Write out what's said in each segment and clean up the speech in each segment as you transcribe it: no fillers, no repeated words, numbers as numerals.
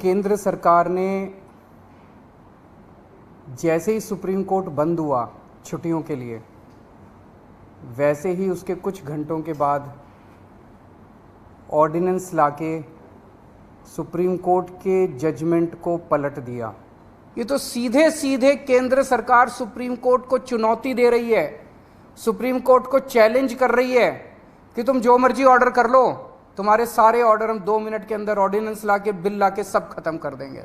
केंद्र सरकार ने जैसे ही सुप्रीम कोर्ट बंद हुआ छुट्टियों के लिए, वैसे ही उसके कुछ घंटों के बाद ऑर्डिनेंस लाके सुप्रीम कोर्ट के जजमेंट को पलट दिया। ये तो सीधे सीधे केंद्र सरकार सुप्रीम कोर्ट को चुनौती दे रही है, सुप्रीम कोर्ट को चैलेंज कर रही है कि तुम जो मर्जी ऑर्डर कर लो, तुम्हारे सारे ऑर्डर हम 2 मिनट के अंदर ऑर्डिनेंस लाके बिल लाके सब खत्म कर देंगे।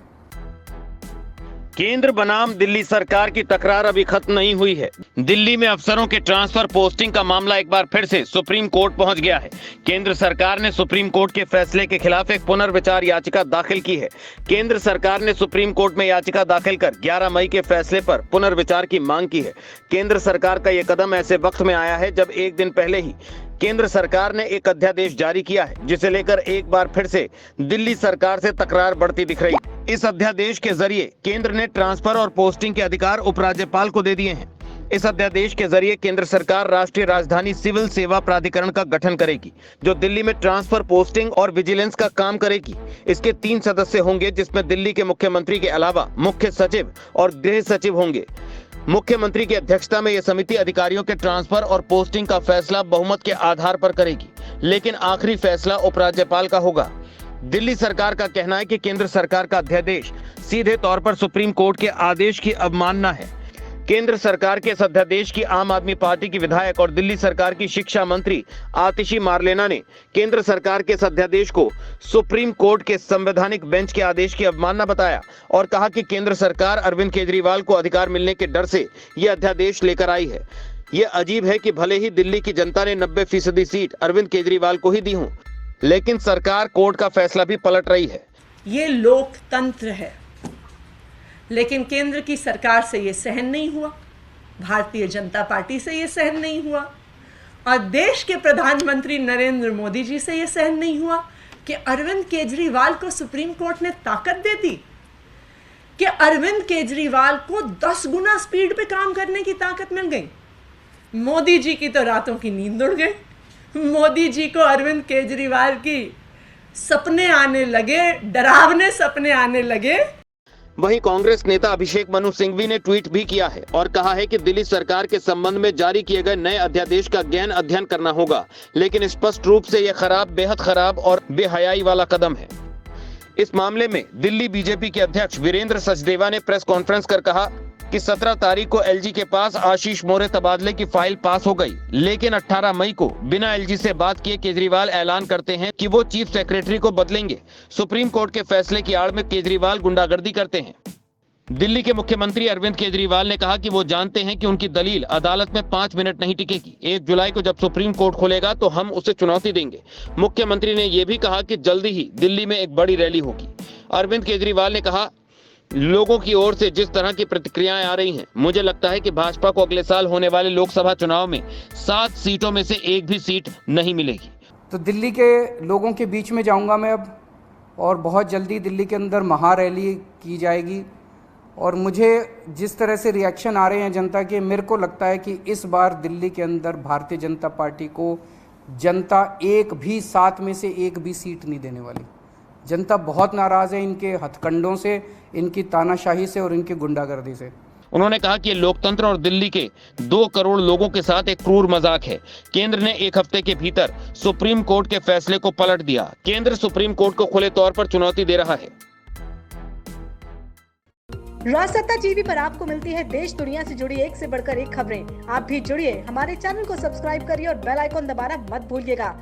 केंद्र बनाम दिल्ली सरकार की तकरार अभी खत्म नहीं हुई है। दिल्ली में अफसरों के ट्रांसफर पोस्टिंग का मामला एक बार फिर से सुप्रीम कोर्ट पहुंच गया है। केंद्र सरकार ने सुप्रीम कोर्ट के फैसले के खिलाफ एक पुनर्विचार याचिका दाखिल की है। केंद्र सरकार ने सुप्रीम कोर्ट में याचिका दाखिल कर 11 मई के फैसले पर पुनर्विचार की मांग की है। केंद्र सरकार का यह कदम ऐसे वक्त में आया है जब एक दिन पहले ही केंद्र सरकार ने एक अध्यादेश जारी किया है, जिसे लेकर एक बार फिर से दिल्ली सरकार से तकरार बढ़ती दिख रही है। इस अध्यादेश के जरिए केंद्र ने ट्रांसफर और पोस्टिंग के अधिकार उपराज्यपाल को दे दिए हैं। इस अध्यादेश के जरिए केंद्र सरकार राष्ट्रीय राजधानी सिविल सेवा प्राधिकरण का गठन करेगी, जो दिल्ली में ट्रांसफर, पोस्टिंग और विजिलेंस का काम करेगी। इसके 3 सदस्य होंगे, जिसमें दिल्ली के मुख्यमंत्री के अलावा मुख्य सचिव और गृह सचिव होंगे। मुख्यमंत्री की अध्यक्षता में यह समिति अधिकारियों के ट्रांसफर और पोस्टिंग का फैसला बहुमत के आधार पर करेगी, लेकिन आखिरी फैसला उपराज्यपाल का होगा। दिल्ली सरकार का कहना है कि केंद्र सरकार का अध्यादेश सीधे तौर पर सुप्रीम कोर्ट के आदेश की अवमानना है। केंद्र सरकार के इस अध्यादेश की आम आदमी पार्टी की विधायक और दिल्ली सरकार की शिक्षा मंत्री आतिशी मारलेना ने केंद्र सरकार के इस अध्यादेश को सुप्रीम कोर्ट के संवैधानिक बेंच के आदेश की अवमानना बताया और कहा कि केंद्र सरकार अरविंद केजरीवाल को अधिकार मिलने के डर से यह अध्यादेश लेकर आई है। यह अजीब है कि भले ही दिल्ली की जनता ने 90% सीट अरविंद केजरीवाल को ही दी हो, लेकिन सरकार कोर्ट का फैसला भी पलट रही है। ये लोकतंत्र है, लेकिन केंद्र की सरकार से ये सहन नहीं हुआ, भारतीय जनता पार्टी से ये सहन नहीं हुआ और देश के प्रधानमंत्री नरेंद्र मोदी जी से ये सहन नहीं हुआ कि अरविंद केजरीवाल को सुप्रीम कोर्ट ने ताकत दे दी, कि अरविंद केजरीवाल को 10 गुना स्पीड पे काम करने की ताकत मिल गई। मोदी जी की तो रातों की नींद उड़ गई। मोदी जी को अरविंद केजरीवाल की सपने आने लगे, डरावने सपने आने लगे। वहीं कांग्रेस नेता अभिषेक मनु सिंघवी ने ट्वीट भी किया है और कहा है कि दिल्ली सरकार के संबंध में जारी किए गए नए अध्यादेश का गहन अध्ययन करना होगा, लेकिन स्पष्ट रूप से यह खराब, बेहद खराब और बेहयाई वाला कदम है। इस मामले में दिल्ली बीजेपी के अध्यक्ष वीरेंद्र सचदेवा ने प्रेस कॉन्फ्रेंस कर कहा कि 17 तारीख को एलजी के पास आशीष मौर्य तबादले की फाइल पास हो गई, लेकिन 18 मई को बिना एलजी से बात किए केजरीवाल ऐलान करते हैं कि वो चीफ सेक्रेटरी को बदलेंगे। सुप्रीम कोर्ट के फैसले की आड़ में केजरीवाल गुंडागर्दी करते हैं। दिल्ली के मुख्यमंत्री अरविंद केजरीवाल ने कहा कि वो जानते हैं कि उनकी दलील अदालत में 5 मिनट नहीं टिकेगी। 1 जुलाई को जब सुप्रीम कोर्ट खोलेगा तो हम उसे चुनौती देंगे। मुख्यमंत्री ने यह भी कहा कि जल्दी ही दिल्ली में एक बड़ी रैली होगी। अरविंद केजरीवाल ने कहा, लोगों की ओर से जिस तरह की प्रतिक्रियाएं आ रही हैं, मुझे लगता है कि भाजपा को अगले साल होने वाले लोकसभा चुनाव में 7 सीटों में से एक भी सीट नहीं मिलेगी। तो दिल्ली के लोगों के बीच में जाऊंगा मैं अब, और बहुत जल्दी दिल्ली के अंदर महारैली की जाएगी। और मुझे जिस तरह से रिएक्शन आ रहे हैं जनता के, मेरे को लगता है कि इस बार दिल्ली के अंदर भारतीय जनता पार्टी को जनता 7 में से एक भी सीट नहीं देने वाली। जनता बहुत नाराज है इनके हथकंडों से, इनकी तानाशाही से और इनकी गुंडागर्दी से। उन्होंने कहा कि लोकतंत्र और दिल्ली के 2 करोड़ लोगों के साथ एक क्रूर मजाक है। केंद्र ने 1 हफ्ते के भीतर सुप्रीम कोर्ट के फैसले को पलट दिया। केंद्र सुप्रीम कोर्ट को खुले तौर पर चुनौती दे रहा है। राजसत्ता टीवी पर आपको मिलती है देश दुनिया से जुड़ी एक से बढ़कर एक खबरें। आप भी जुड़िए, हमारे चैनल को सब्सक्राइब करिए और बेल आइकॉन दबाना मत भूलिएगा